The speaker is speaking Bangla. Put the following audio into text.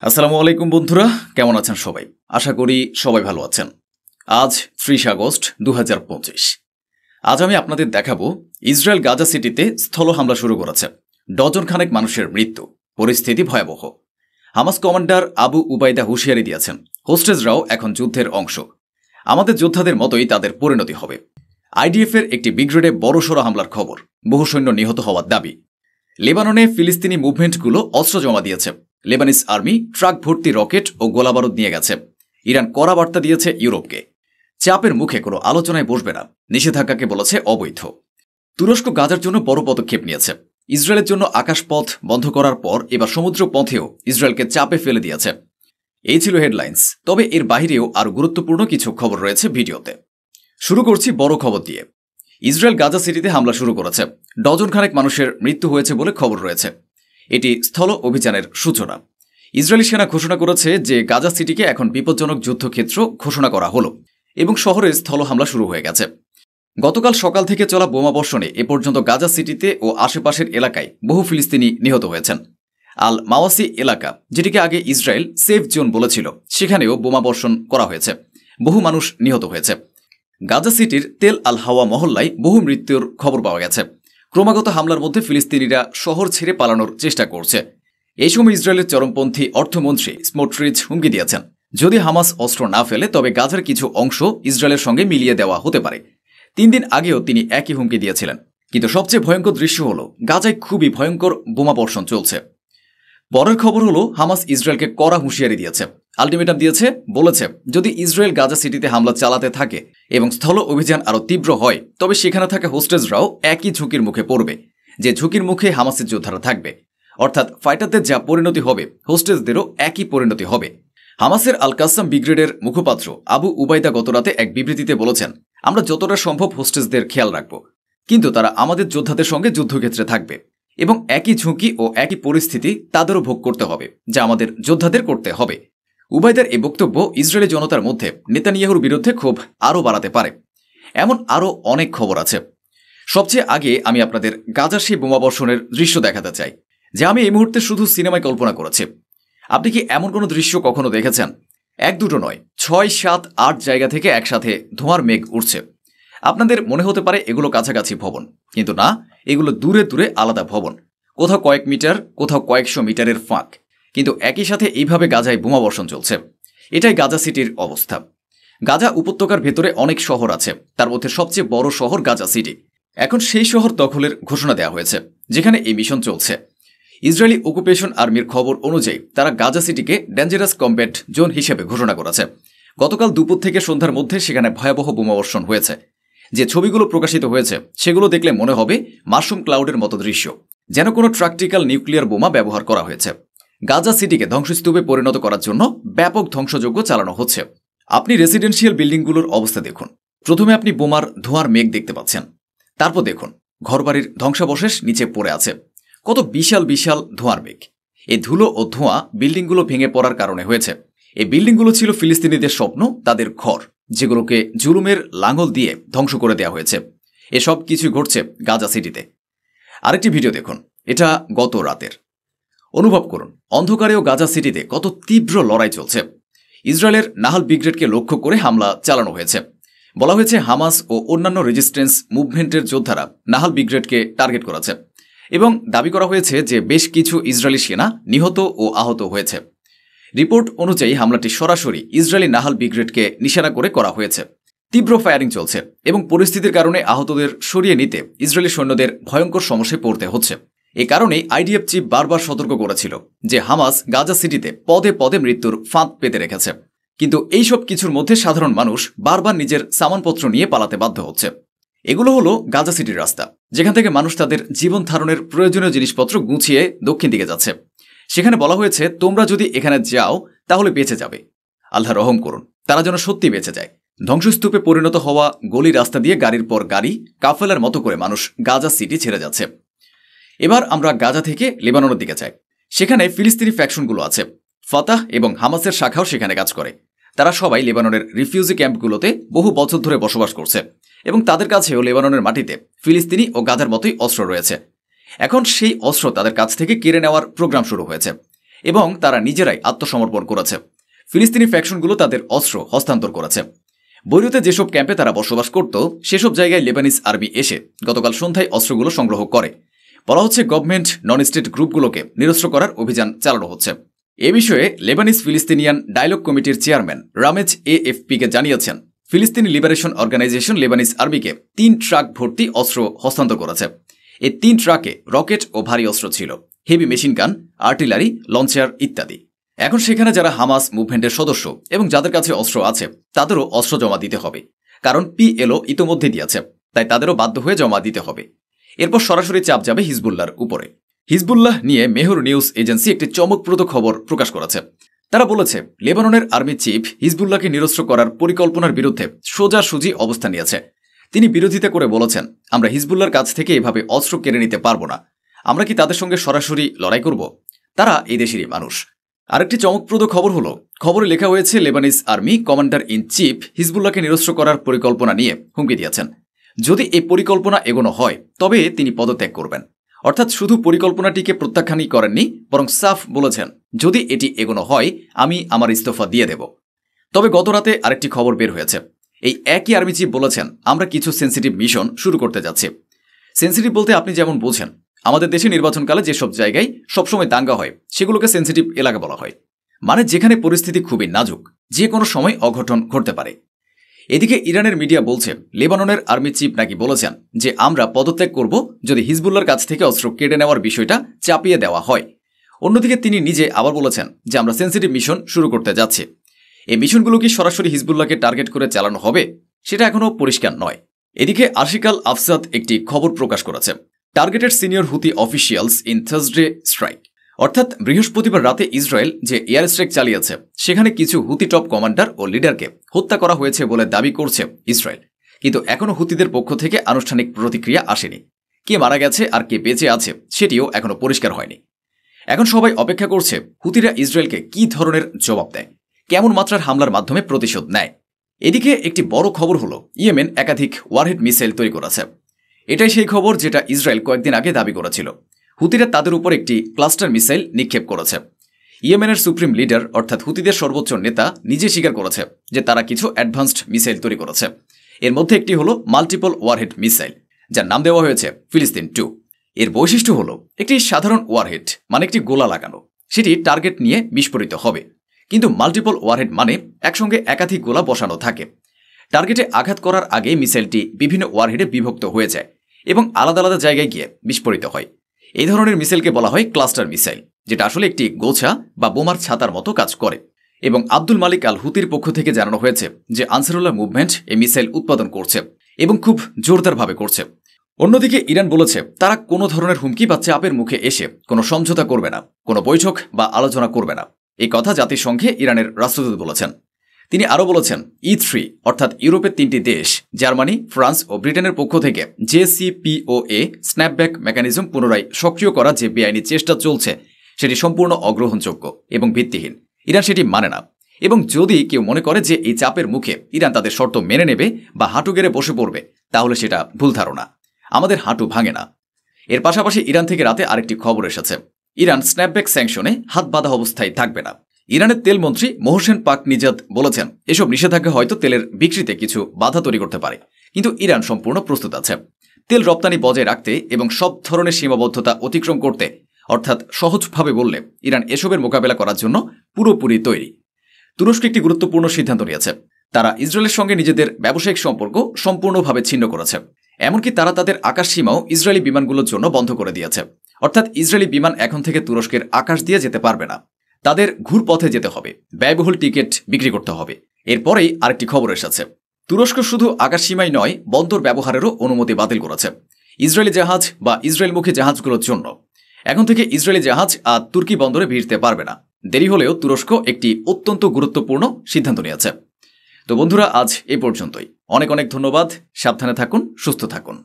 আসসালামু আলাইকুম বন্ধুরা, কেমন আছেন সবাই? আশা করি সবাই ভালো আছেন। আজ ৩০ আগস্ট ২০২৫। আজ আমি আপনাদের দেখাবো ইসরায়েল গাজা সিটিতে স্থল হামলা শুরু করেছে। ডজন খানেক মানুষের মৃত্যু, পরিস্থিতি ভয়াবহ। হামাস কমান্ডার আবু উবাইদা হুঁশিয়ারি দিয়েছেন, হোস্টেজরাও এখন যুদ্ধের অংশ। আমাদের যোদ্ধাদের মতোই তাদের পরিণতি হবে। আইডিএফের একটি ব্রিগেডে বড়সড় হামলার খবর, বহু সৈন্য নিহত হওয়ার দাবি। লেবাননে ফিলিস্তিনি মুভমেন্টগুলো অস্ত্র জমা দিয়েছে। লেবানিস আর্মি ট্রাক ভর্তি রকেট ও গোলাবারুদ নিয়ে গেছে। ইরান কড়া বার্তা দিয়েছে ইউরোপকে, চাপের মুখে কোনো আলোচনায় বসবে না, নিষেধাজ্ঞাকে বলেছে অবৈধ। তুরস্ক গাজার জন্য বড় পদক্ষেপ নিয়েছে। ইসরায়েলের জন্য আকাশপথ বন্ধ করার পর এবার সমুদ্র পথেও ইসরায়েলকে চাপে ফেলে দিয়েছে। এই ছিল হেডলাইন্স, তবে এর বাইরেও আরও গুরুত্বপূর্ণ কিছু খবর রয়েছে ভিডিওতে। শুরু করছি বড় খবর দিয়ে। ইসরায়েল গাজা সিটিতে হামলা শুরু করেছে। ডজন খানেক মানুষের মৃত্যু হয়েছে বলে খবর রয়েছে। এটি স্থল অভিযানের সূচনা। ইসরায়েলি সেনা ঘোষণা করেছে যে গাজা সিটিকে এখন বিপজ্জনক যুদ্ধক্ষেত্র ঘোষণা করা হলো এবং শহরে স্থল হামলা শুরু হয়ে গেছে। গতকাল সকাল থেকে চলা বোমাবর্ষণে এ পর্যন্ত গাজা সিটিতে ও আশেপাশের এলাকায় বহু ফিলিস্তিনি নিহত হয়েছেন। আল মাওয়াসি এলাকা, যেটিকে আগে ইসরায়েল সেফ জোন বলেছিল, সেখানেও বোমাবর্ষণ করা হয়েছে। বহু মানুষ নিহত হয়েছে। গাজা সিটির তেল আল হাওয়া মহল্লায় বহু মৃত্যুর খবর পাওয়া গেছে। ক্রমাগত হামলার মধ্যে ফিলিস্তিনিরা শহর ছেড়ে পালানোর চেষ্টা করছে। এই সময় ইসরায়েলের চরমপন্থী অর্থমন্ত্রী স্মোট্রিচ হুমকি দিয়েছেন, যদি হামাস অস্ত্র না ফেলে তবে গাজার কিছু অংশ ইসরায়েলের সঙ্গে মিলিয়ে দেওয়া হতে পারে। ৩ দিন আগেও তিনি একই হুমকি দিয়েছিলেন। কিন্তু সবচেয়ে ভয়ঙ্কর দৃশ্য হল গাজায় খুবই ভয়ঙ্কর বোমাবর্ষণ চলছে। পরের খবর হলো হামাস ইসরায়েলকে কড়া হুঁশিয়ারি দিয়েছে, আলটিমেটাম দিয়েছে। বলেছে, যদি ইসরায়েল গাজা সিটিতে হামলা চালাতে থাকে এবং স্থল অভিযান আরও তীব্র হয়, তবে সেখানে থাকা হোস্টেজরাও একই ঝুঁকির মুখে পড়বে, যে ঝুঁকির মুখে হামাসের যোদ্ধারা থাকবে। অর্থাৎ ফাইটারদের যা পরিণতি হবে, হোস্টেজদেরও একই পরিণতি হবে। হামাসের আল কাসাম ব্রিগেডের মুখপাত্র আবু উবাইদা গতরাতে এক বিবৃতিতে বলেছেন, আমরা যতটা সম্ভব হোস্টেজদের খেয়াল রাখব, কিন্তু তারা আমাদের যোদ্ধাদের সঙ্গে যুদ্ধক্ষেত্রে থাকবে এবং একই ঝুঁকি ও একই পরিস্থিতি তাদেরও ভোগ করতে হবে, যা আমাদের যোদ্ধাদের করতে হবে। উবাইদার এই বক্তব্য ইসরায়েলি জনতার মধ্যে নেতানিয়াহুর বিরুদ্ধে ক্ষোভ আরও বাড়াতে পারে। এমন আরও অনেক খবর আছে। সবচেয়ে আগে আমি আপনাদের গাজার সেই বোমাবর্ষণের দৃশ্য দেখাতে চাই, যা আমি এই মুহূর্তে শুধু সিনেমায় কল্পনা করেছি। আপনি কি এমন কোনো দৃশ্য কখনো দেখেছেন? এক দুটো নয়, ৬, ৭, ৮ জায়গা থেকে একসাথে ধোঁয়ার মেঘ উঠছে। আপনাদের মনে হতে পারে এগুলো কাছাকাছি ভবন, কিন্তু না, এগুলো দূরে দূরে আলাদা ভবন। কোথাও কয়েক মিটার, কোথাও কয়েকশো মিটারের ফাঁক, কিন্তু একই সাথে এইভাবে গাজায় বোমাবর্ষণ চলছে। এটাই গাজা সিটির অবস্থা। গাজা উপত্যকার ভেতরে অনেক শহর আছে, তার মধ্যে সবচেয়ে বড় শহর গাজা সিটি। এখন সেই শহর দখলের ঘোষণা দেওয়া হয়েছে, যেখানে এই মিশন চলছে। ইসরায়েলি অকুপেশন আর্মির খবর অনুযায়ী তারা গাজা সিটিকে ডেঞ্জারাস কমব্যাট জোন হিসেবে ঘোষণা করেছে। গতকাল দুপুর থেকে সন্ধ্যার মধ্যে সেখানে ভয়াবহ বোমাবর্ষণ হয়েছে। যে ছবিগুলো প্রকাশিত হয়েছে সেগুলো দেখলে মনে হবে মাশরুম ক্লাউডের মতো দৃশ্য, যেন কোনো ট্রাকটিক্যাল নিউক্লিয়ার বোমা ব্যবহার করা হয়েছে। গাজা সিটিকে ধ্বংসস্তূপে পরিণত করার জন্য ব্যাপক ধ্বংসযজ্ঞ চালানো হচ্ছে। আপনি রেসিডেন্সিয়াল বিল্ডিংগুলোর অবস্থা দেখুন। প্রথমে আপনি বোমার ধোঁয়ার মেঘ দেখতে পাচ্ছেন। তারপর দেখুন ঘরবাড়ির ধ্বংসাবশেষ নিচে পড়ে আছে। কত বিশাল বিশাল ধোঁয়ার মেঘ। এই ধুলো ও ধোঁয়া বিল্ডিংগুলো ভেঙে পড়ার কারণে হয়েছে। এই বিল্ডিংগুলো ছিল ফিলিস্তিনিদের স্বপ্ন, তাদের ঘর, যেগুলোকে জুলুমের লাঙল দিয়ে ধ্বংস করে দেওয়া হয়েছে। এসব কিছু ঘটছে গাজা সিটিতে। আরেকটি ভিডিও দেখুন, এটা গত রাতের। অনুভব করুন অন্ধকারেও গাজা সিটিতে কত তীব্র লড়াই চলছে। ইসরায়েলের নাহাল ব্রিগেডকে লক্ষ্য করে হামলা চালানো হয়েছে। বলা হয়েছে হামাস ও অন্যান্য রেজিস্ট্যান্স মুভমেন্টের যোদ্ধারা নাহাল ব্রিগেডকে টার্গেট করেছে এবং দাবি করা হয়েছে যে বেশ কিছু ইসরায়েলি সেনা নিহত ও আহত হয়েছে। রিপোর্ট অনুযায়ী হামলাটি সরাসরি ইসরায়েলি নাহাল ব্রিগেডকে নিশানা করে করা হয়েছে। তীব্র ফায়ারিং চলছে এবং পরিস্থিতির কারণে আহতদের সরিয়ে নিতে ইসরায়েলি সৈন্যদের ভয়ঙ্কর সমস্যায় পড়তে হচ্ছে। এ কারণেই আইডিএফ চিফ বারবার সতর্ক করেছিল যে হামাস গাজা সিটিতে পদে পদে মৃত্যুর ফাঁদ পেতে রেখেছে। কিন্তু এইসব কিছুর মধ্যে সাধারণ মানুষ বারবার নিজের সামানপত্র নিয়ে পালাতে বাধ্য হচ্ছে। এগুলো হলো গাজা সিটির রাস্তা, যেখান থেকে মানুষ তাদের জীবন ধারণের প্রয়োজনীয় জিনিসপত্র গুছিয়ে দক্ষিণ দিকে যাচ্ছে। সেখানে বলা হয়েছে, তোমরা যদি এখানে যাও তাহলে বেঁচে যাবে। আল্লাহ রহম করুন, তারা যেন সত্যি বেঁচে যায়। ধ্বংসস্তূপে পরিণত হওয়া গলি রাস্তা দিয়ে গাড়ির পর গাড়ি কাফেলার মতো করে মানুষ গাজা সিটি ছেড়ে যাচ্ছে। এবার আমরা গাজা থেকে লেবাননের দিকে যাই। সেখানে ফিলিস্তিনি ফ্যাকশনগুলো আছে। ফাতাহ এবং হামাসের শাখাও সেখানে কাজ করে। তারা সবাই লেবাননের রিফিউজি ক্যাম্পগুলোতে বহু বছর ধরে বসবাস করছে এবং তাদের কাছেও লেবাননের মাটিতে ফিলিস্তিনি ও গাজার মতোই অস্ত্র রয়েছে। এখন সেই অস্ত্র তাদের কাছ থেকে কেড়ে নেওয়ার প্রোগ্রাম শুরু হয়েছে। এবং তারা নিজেরাই আত্মসমর্পণ করেছে। ফিলিস্তিনি ফ্যাকশনগুলো তাদের অস্ত্র হস্তান্তর করেছে। বৈরুতে যেসব ক্যাম্পে তারা বসবাস করত সেসব জায়গায় লেবানিজ আর্মি এসে গতকাল সন্ধ্যায় অস্ত্রগুলো সংগ্রহ করে। বলা হচ্ছে গভর্নমেন্ট নন স্টেট গ্রুপগুলোকে নিরস্ত্র করার অভিযান চালানো হচ্ছে। এ বিষয়ে লেবানিজ ফিলিস্তিনিয়ান ডায়ালগ কমিটির চেয়ারম্যান রামেজ এএফপিকে জানিয়েছেন, ফিলিস্তিনি লিবারেশন অর্গানাইজেশন লেবানিজ আর্মিকে 3 ট্রাক ভর্তি অস্ত্র হস্তান্তর করেছে। এই 3 ট্রাকে রকেট ও ভারী অস্ত্র ছিল, heavy machine gun, artillery, launcher ইত্যাদি। এখন সেখানে যারা হামাস মুভমেন্টের সদস্য এবং যাদের কাছে অস্ত্র আছে তাদেরও অস্ত্র জমা দিতে হবে, কারণ পিএলও ইতোমধ্যে দিয়েছে, তাই তাদেরও বাধ্য হয়ে জমা দিতে হবে। এরপর সরাসরি চাপ যাবে হিজবুল্লাহর উপরে। হিজবুল্লাহ নিয়ে মেহর নিউজ এজেন্সি একটি চমকপ্রদ খবর প্রকাশ করেছে। তারা বলেছে, লেবাননের আর্মি চিফ হিজবুল্লাহকে নিরস্ত্র করার পরিকল্পনার বিরুদ্ধে সোজাসুজি অবস্থান নিয়েছে। তিনি বিরোধিতা করে বলেছেন, আমরা হিজবুল্লাহর কাছ থেকে এভাবে অস্ত্র কেড়ে নিতে পারব না। আমরা কি তাদের সঙ্গে সরাসরি লড়াই করব? তারা এই দেশেরই মানুষ। আরেকটি চমকপ্রদ খবর হলো, খবরে লেখা হয়েছে Lebanese army commander in chief হিজবুল্লাহকে নিরস্ত্র করার পরিকল্পনা নিয়ে হুমকি দিয়েছেন। যদি এই পরিকল্পনা এগোনো হয় তবে তিনি পদত্যাগ করবেন। অর্থাৎ শুধু পরিকল্পনাটিকে প্রত্যাখ্যানই করেননি, বরং সাফ বলেছেন, যদি এটি এগোনো হয় আমি আমার ইস্তফা দিয়ে দেব। তবে গতরাতে আরেকটি খবর বের হয়েছে। এই একই আর্মি চিফ বলেছেন, আমরা কিছু সেন্সিটিভ মিশন শুরু করতে যাচ্ছি। সেন্সিটিভ বলতে আপনি যেমন বোঝেন, আমাদের দেশে নির্বাচনকালে যেসব জায়গায় সবসময় দাঙ্গা হয় সেগুলোকে সেন্সিটিভ এলাকা বলা হয়। মানে যেখানে পরিস্থিতি খুবই নাজুক, যে কোনো সময় অঘটন ঘটতে পারে। এদিকে ইরানের মিডিয়া বলছে, লেবাননের আর্মি চিফ নাকি বলেছেন যে আমরা পদত্যাগ করব যদি হিজবুল্লাহর কাছ থেকে অস্ত্র কেড়ে নেওয়ার বিষয়টা চাপিয়ে দেওয়া হয়। অন্যদিকে তিনি নিজে আবার বলেছেন যে আমরা সেন্সিটিভ মিশন শুরু করতে যাচ্ছি। এই মিশনগুলো কি সরাসরি হিজবুল্লাহকে টার্গেট করে চালানো হবে সেটা এখনও পরিষ্কার নয়। এদিকে আশিকাল আফসাদ একটি খবর প্রকাশ করেছে, targeted senior Houthi officials in Thursday strike. অর্থাৎ বৃহস্পতিবার রাতে ইসরায়েল যে এয়ার স্ট্রাইক চালিয়েছে সেখানে কিছু হুতি টপ কমান্ডার ও লিডারকে হত্যা করা হয়েছে বলে দাবি করছে ইসরায়েল। কিন্তু এখনও হুতিদের পক্ষ থেকে আনুষ্ঠানিক প্রতিক্রিয়া আসেনি। কে মারা গেছে আর কে বেঁচে আছে সেটিও এখনও পরিষ্কার হয়নি। এখন সবাই অপেক্ষা করছে হুতিরা ইসরায়েলকে কী ধরনের জবাব দেয়, কেমন মাত্রার হামলার মাধ্যমে প্রতিশোধ নেয়। এদিকে একটি বড় খবর হলো, ইয়েমেন একাধিক ওয়ারহেড মিসাইল তৈরি করেছে। এটাই সেই খবর যেটা ইসরায়েল কয়েকদিন আগে দাবি করেছিল। হুতিরা তাদের উপর একটি ক্লাস্টার মিসাইল নিক্ষেপ করেছে। ইয়েমেনের সুপ্রিম লিডার অর্থাৎ হুতিদের সর্বোচ্চ নেতা নিজে স্বীকার করেছে যে তারা কিছু অ্যাডভান্সড মিসাইল তৈরি করেছে। এর মধ্যে একটি হলো মাল্টিপল ওয়ারহেড মিসাইল, যার নাম দেওয়া হয়েছে ফিলিস্তিন 2। এর বৈশিষ্ট্য হলো একটি সাধারণ ওয়ারহেড মানে একটি গোলা লাগানো, সেটি টার্গেট নিয়ে বিস্ফোরিত হবে। কিন্তু মাল্টিপল ওয়ারহেড মানে একসঙ্গে একাধিক গোলা বসানো থাকে। টার্গেটে আঘাত করার আগে মিসাইলটি বিভিন্ন ওয়ারহেডে বিভক্ত হয়ে যায় এবং আলাদা আলাদা জায়গায় গিয়ে বিস্ফোরিত হয়। এই ধরনের মিসাইলকে বলা হয় ক্লাস্টার মিসাইল, যেটা আসলে একটি গোছা বা বোমার ছাতার মতো কাজ করে। এবং আব্দুল মালিক আল হুতির পক্ষ থেকে জানানো হয়েছে যে আনসারুল্লাহ মুভমেন্ট এই মিসাইল উৎপাদন করছে এবং খুব জোরদারভাবে করছে। অন্যদিকে ইরান বলেছে তারা কোনো ধরনের হুমকি বা চাপের মুখে এসে কোনো সমঝোতা করবে না, কোনো বৈঠক বা আলোচনা করবে না। এই কথা জাতিসংঘে ইরানের রাষ্ট্রদূত বলেছেন। তিনি আরও বলেছেন, E3 অর্থাৎ ইউরোপের 3টি দেশ জার্মানি, ফ্রান্স ও ব্রিটেনের পক্ষ থেকে JCPOA স্ন্যাপব্যাক মেকানিজম পুনরায় সক্রিয় করা যে বেআইনি চেষ্টা চলছে সেটি সম্পূর্ণ অগ্রহণযোগ্য এবং ভিত্তিহীন। ইরান সেটি মানে না, এবং যদি কেউ মনে করে যে এই চাপের মুখে ইরান তাদের শর্ত মেনে নেবে বা হাঁটু গেড়ে বসে পড়বে তাহলে সেটা ভুল ধারণা। আমাদের হাঁটু ভাঙে না। এর পাশাপাশি ইরান থেকে রাতে আরেকটি খবর এসেছে, ইরান স্ন্যাপব্যাক স্যাংশনে হাত বাঁধা অবস্থায় থাকবে না। ইরানের তেলমন্ত্রী মোহসেন পাকনিজাদ বলেছেন, এসব নিষেধাজ্ঞা হয়তো তেলের বিক্রিতে কিছু বাধা তৈরি করতে পারে, কিন্তু ইরান সম্পূর্ণ প্রস্তুত আছে তেল রপ্তানি বজায় রাখতে এবং সব ধরনের সীমাবদ্ধতা অতিক্রম করতে। অর্থাৎ সহজভাবে বললে ইরান এসবের মোকাবেলা করার জন্য পুরোপুরি তৈরি। তুরস্ক একটি গুরুত্বপূর্ণ সিদ্ধান্ত নিয়েছে। তারা ইসরায়েলের সঙ্গে নিজেদের ব্যবসায়িক সম্পর্ক সম্পূর্ণভাবে ছিন্ন করেছে। এমনকি তারা তাদের আকাশ সীমাও ইসরায়েলি বিমানগুলোর জন্য বন্ধ করে দিয়েছে। অর্থাৎ ইসরায়েলি বিমান এখন থেকে তুরস্কের আকাশ দিয়ে যেতে পারবে না, তাদের ঘুরপথে যেতে হবে, ব্যয়বহুল টিকিট বিক্রি করতে হবে। এরপরেই আরেকটি খবর এসেছে, তুরস্ক শুধু আকাশ সীমাই নয়, বন্দর ব্যবহারেরও অনুমতি বাতিল করেছে ইসরায়েলি জাহাজ বা ইসরায়েলমুখী জাহাজগুলোর জন্য। এখন থেকে ইসরায়েলি জাহাজ আর তুর্কি বন্দরে ভিড়তে পারবে না। দেরি হলেও তুরস্ক একটি অত্যন্ত গুরুত্বপূর্ণ সিদ্ধান্ত নিয়েছে। তো বন্ধুরা, আজ এ পর্যন্তই। অনেক অনেক ধন্যবাদ। সাবধানে থাকুন, সুস্থ থাকুন।